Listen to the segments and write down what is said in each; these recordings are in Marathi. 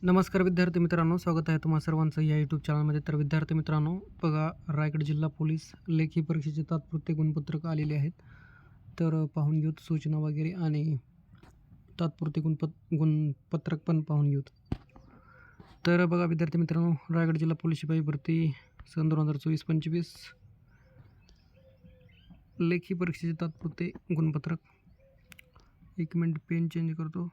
नमस्कार विद्यार्थी मित्रांनो, स्वागत आहे तुम्हा सर्वांचं या यूट्यूब चॅनलमध्ये. तर विद्यार्थी मित्रांनो, बघा, रायगड जिल्हा पोलीस लेखी परीक्षेचे तात्पुरते गुणपत्रक आलेले आहेत. तर पाहून घेऊत सूचना वगैरे आणि तात्पुरते गुणपत्रक पण पाहून घेऊत. तर बघा विद्यार्थी मित्रांनो, रायगड जिल्हा पोलीस शिपाई भरती सन 2024-25 लेखी परीक्षेचे तात्पुरते गुणपत्रक. एक मिनिट, पेन चेंज करतो.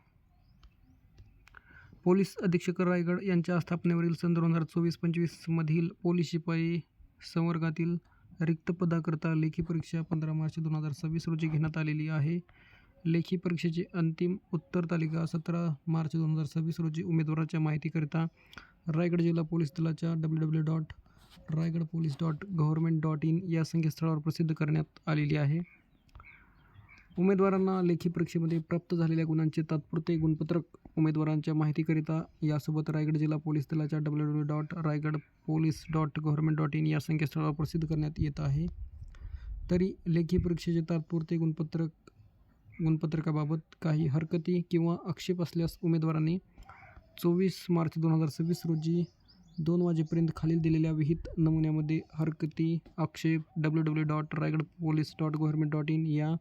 पोलीस अधीक्षक रायगड यांच्या स्थापनेवरील सन 2024-25 मधील पोलीस शिपाई संवर्गातील रिक्त पदाकरता लेखी परीक्षा 15 मार्च 2026 रोजी घेण्यात आलेली आहे. लेखी परीक्षेची अंतिम उत्तर तालिका 17 मार्च 2026 रोजी उमेदवाराच्या माहितीकरिता रायगड जिल्हा पोलीस दलाच्या www.raigadpolice.government.in या संकेतस्थळावर प्रसिद्ध करण्यात आलेली आहे. उमेदवारांना लेखी परीक्षेमध्ये प्राप्त झालेल्या गुणांचे तात्पुरते गुणपत्रक उमेदवारांच्या माहितीकरिता यासोबत रायगड जिल्हा पोलीस दलाच्या www.raigadpolice.government.in या संकेतस्थळावर प्रसिद्ध करण्यात येत आहे. तरी लेखी परीक्षेचे तात्पुरते गुणपत्रकाबाबत काही हरकती किंवा आक्षेप असल्यास उमेदवारांनी 24 मार्च 2026 रोजी 2 वाजेपर्यंत खालील दिलेल्या विहित नमुन्यामध्ये हरकती, आक्षेप www.raigadpolice.government.in या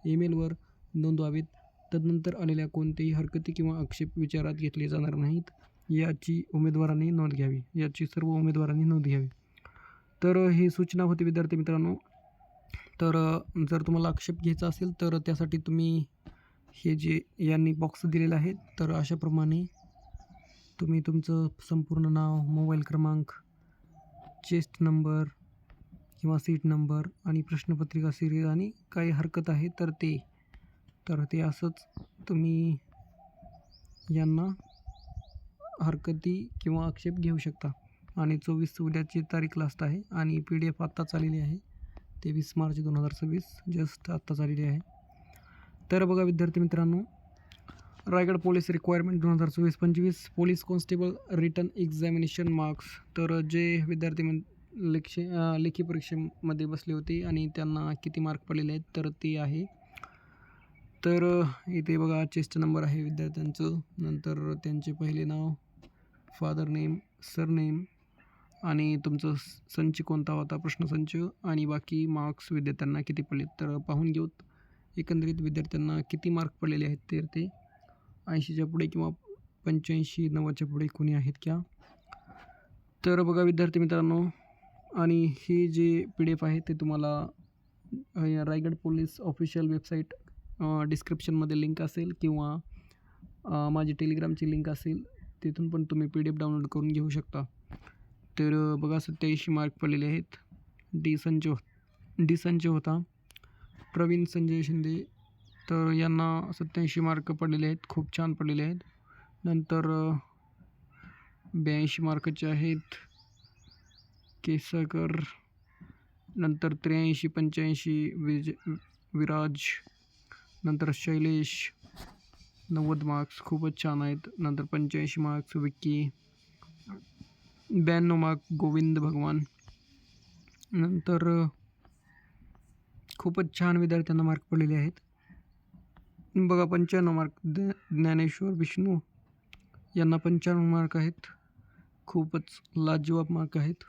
ईमेलवर नोंदवावेत. तदनंतर आलेल्या कोणत्याही हरकती किंवा आक्षेप विचारात घेतले जाणार नाहीत, याची सर्व उमेदवारांनी नोंद घ्यावी. तर ही सूचना होती विद्यार्थी मित्रांनो. तर जर तुम्हाला आक्षेप घ्यायचा असेल तर त्यासाठी तुम्ही हे जे यांनी बॉक्स दिलेला आहे, तर अशाप्रमाणे तुम्ही तुमचं संपूर्ण नाव, मोबाईल क्रमांक, चेस्ट नंबर किंवा सीट नंबर आणि प्रश्नपत्रिका सिरीज आणि काही हरकत आहे तर ते असंच तुम्ही यांना हरकती किंवा आक्षेप घेऊ शकता. आणि 24 उद्याची तारीख लास्ट आहे आणि PDF आत्ताच आलेली आहे. 23 मार्च 2026 जस्ट आत्ताच आलेली आहे. तर बघा विद्यार्थी मित्रांनो, Raigad police requirement 2024-25 police constable written examination marks. तर जे विद्यार्थी लेखी परीक्षेमध्ये बसले होते आणि त्यांना किती मार्क पडलेले आहेत तर ते आहे. तर इथे बघा चेस्ट नंबर आहे विद्यार्थ्यांचं, नंतर त्यांचे पहिले नाव, फादर नेम, सरनेम आणि तुमचं संच कोणता होता, प्रश्नसंच आणि बाकी मार्क्स विद्यार्थ्यांना किती पडलेत. तर पाहून घेऊत एकंदरीत विद्यार्थ्यांना किती मार्क पडलेले आहेत. ते 80च्या पुढे किंवा 85-90च्या पुढे कोणी आहेत का. तर बघा विद्यार्थी मित्रांनो, आणि हे जे PDF आहे ते तुम्हाला रायगड पोलीस ऑफिशियल वेबसाईट डिस्क्रिप्शनमध्ये लिंक असेल किंवा माझी टेलिग्रामची लिंक असेल, तिथून पण तुम्ही PDF डाउनलोड करून घेऊ शकता. तर बघा 87 मार्क पडलेले आहेत. डी संच होता, प्रवीण संजय शिंदे, तर यांना 87 मार्क पडलेले आहेत, खूप छान पडलेले आहेत. नंतर 82 मार्काचे आहेत केसकर, नंतर 83-85 विराज, नंतर शैलेश, 90 मार्क्स खूपच छान आहेत. नंतर 85 मार्क्स विक्की, 92 मार्क गोविंद भगवान. नंतर खूपच छान विद्यार्थ्यांना मार्क पडलेले आहेत. बघा 95 मार्क ज्ञानेश्वर विष्णू, यांना 95 मार्क आहेत, खूपच लाजवाब मार्क आहेत.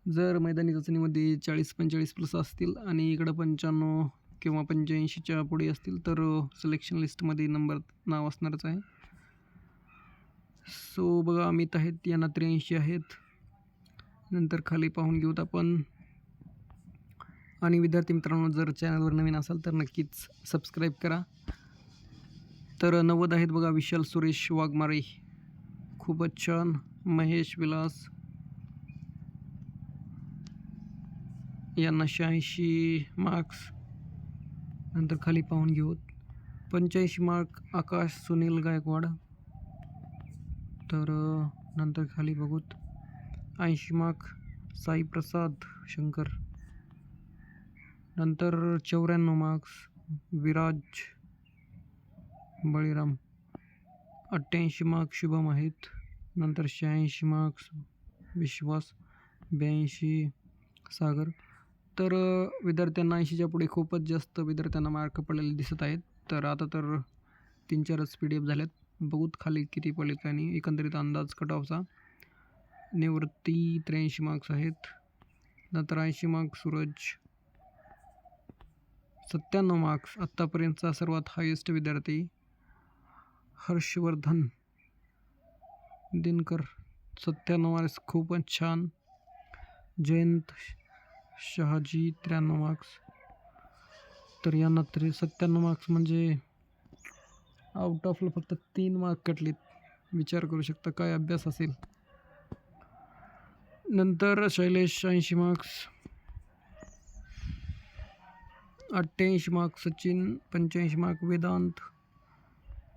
जर मैदानी चाचणीमध्ये 40-45+ असतील आणि इकडं 95 किंवा 85च्या पुढे असतील तर सिलेक्शन लिस्टमध्ये नाव असणारच आहे. सो बघा अमित आहेत, यांना 83 आहेत. नंतर खाली पाहून घेऊत आपण. आणि विद्यार्थी मित्रांनो, जर चॅनलवर नवीन असाल तर नक्कीच सबस्क्राईब करा. तर 90 आहेत बघा विशाल सुरेश वाघमारे, खूपच छान. महेश विलास, यांना 86 मार्क्स. नंतर खाली पाहून घेऊत 85 मार्क आकाश सुनील गायकवाड. तर नंतर खाली बघूत 80 मार्क साई प्रसाद शंकर. नंतर 94 मार्क्स विराज बळीराम. 88 मार्क्स शुभम आहेत. नंतर 86 मार्क्स विश्वास, 82 सागर. तर विद्यार्थ्यांना 80च्या पुढे खूपच जास्त विद्यार्थ्यांना मार्क पडलेले दिसत आहेत. तर आता तर 3-4च PDF झाल्यात. बघूत खाली किती पडले काय नाही. एकंदरीत अंदाज कट ऑफचा निवृत्ती 83 मार्क्स आहेत. नंतर 80 मार्क्स सूरज, 97 मार्क्स आत्तापर्यंतचा सर्वात हायेस्ट विद्यार्थी हर्षवर्धन दिनकर, 97 मार्क्स खूपच छान. जयंत शहाजी 93 मार्क्स. तर यांना तरी 97 मार्क्स म्हणजे आउट ऑफला फक्त 3 मार्क कटलेत. विचार करू शकता काय अभ्यास असेल. नंतर Shailesh 80 marks, 88 marks Sachin, 85 mark Vedant,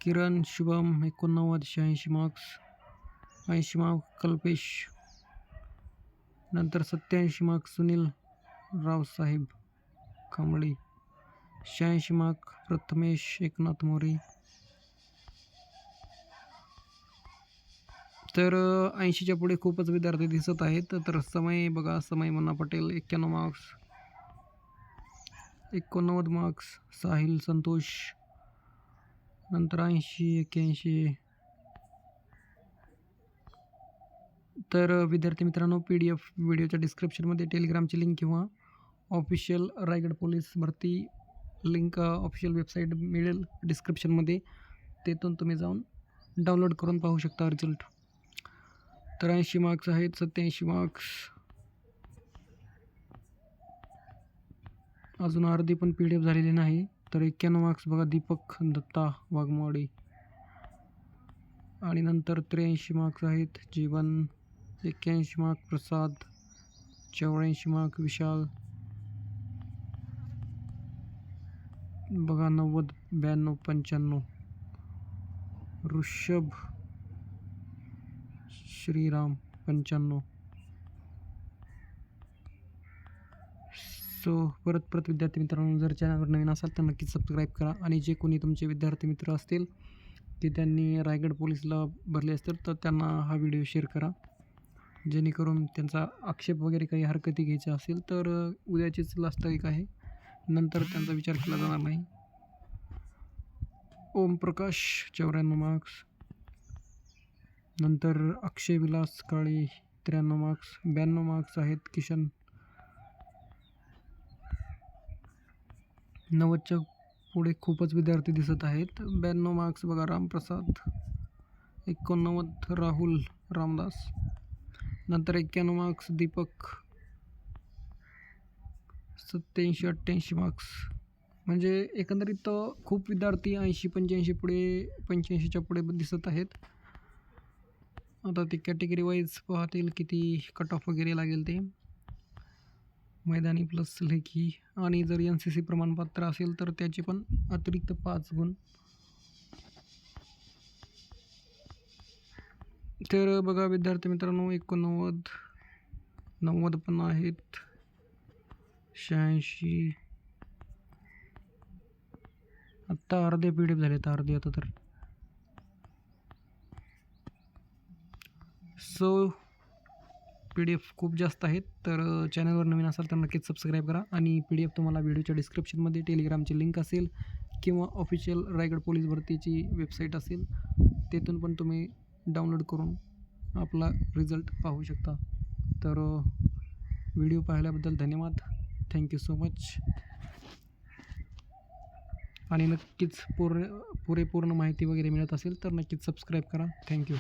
Kiran Shubham 89, 86 marks, 80 mark Kalpesh. नंतर 87 मार्क सुनील रावसाहेब कांबळे, 86 मार्क प्रथमेश एकनाथ मोरे. तर 80च्या पुढे खूपच विद्यार्थी दिसत आहेत. तर समय बघा, समय मुन्ना पटेल 91 मार्क्स, 89 मार्क्स साहिल संतोष. नंतर 80, 81. तर विद्यार्थी मित्रांनो, PDF व्हिडिओच्या डिस्क्रिप्शनमध्ये टेलिग्रामची लिंक किंवा ऑफिशियल रायगड पोलीस भरती लिंक ऑफिशियल वेबसाईट मिळेल डिस्क्रिप्शनमध्ये. तेथून तुम्ही जाऊन डाउनलोड करून पाहू शकता रिझल्ट. तर 80 मार्क्स आहेत, 87 मार्क्स. अजून अर्धी पण PDF झालेली नाही. तर 91 मार्क्स बघा दीपक दत्ता वाघमोडे. आणि नंतर 83 मार्क्स आहेत जीवन, 81 मार्क प्रसाद, 84 मार्क विशाल. बघा 90, 92, 95 ऋषभ श्रीराम 95. सो परत विद्यार्थी मित्रांनो, जर चॅनलवर नवीन असाल तर नक्कीच सबस्क्राईब करा. आणि जे कोणी तुमचे विद्यार्थी मित्र असतील की त्यांनी रायगड पोलीसला भरले असतील तर त्यांना हा व्हिडिओ शेअर करा, जेणेकरून त्यांचा आक्षेप वगैरे काही हरकती घ्यायच्या असेल तर उद्याचीच लास्ट तारीख आहे, नंतर त्यांचा विचार केला जाणार नाही. ओमप्रकाश 94 मार्क्स. नंतर अक्षय विलास काळे 93 मार्क्स, 92 मार्क्स आहेत किशन. 90च्या पुढे खूपच विद्यार्थी दिसत आहेत. 92 मार्क्स बघा रामप्रसाद, 89 राहुल रामदास. नंतर 91 मार्क्स दीपक, 87, 88 मार्क्स. म्हणजे एकंदरीत खूप विद्यार्थी 80, 85 पुढे 85च्या पुढे दिसत आहेत. आता ते कॅटेगरी वाईज पाहतील किती कट ऑफ वगैरे लागेल ते. मैदानी प्लस लेखी आणि जर NCC प्रमाणपत्र असेल तर त्याचे पण अतिरिक्त 5 गुण. तर बघा विद्यार्थी मित्रांनो, 89, 90 पण आहेत, 86. आत्ता अर्धे PDF झाले तर अर्धे आता तर. सो PDF खूप जास्त आहेत. तर चॅनलवर नवीन असाल तर नक्कीच सबस्क्राईब करा. आणि PDF तुम्हाला व्हिडिओच्या डिस्क्रिप्शनमध्ये टेलिग्रामची लिंक असेल किंवा ऑफिशियल रायगड पोलीस भरतीची वेबसाईट असेल, तेथून पण तुम्ही डाउनलोड करून आपला रिझल्ट पाहू शकता. तर व्हिडिओ पाहिल्याबद्दल धन्यवाद. Thank you so much. आणि नक्कीच पुरेपूर्ण माहिती वगैरे मिळत असेल तर नक्कीच सबस्क्राईब करा. थँक्यू.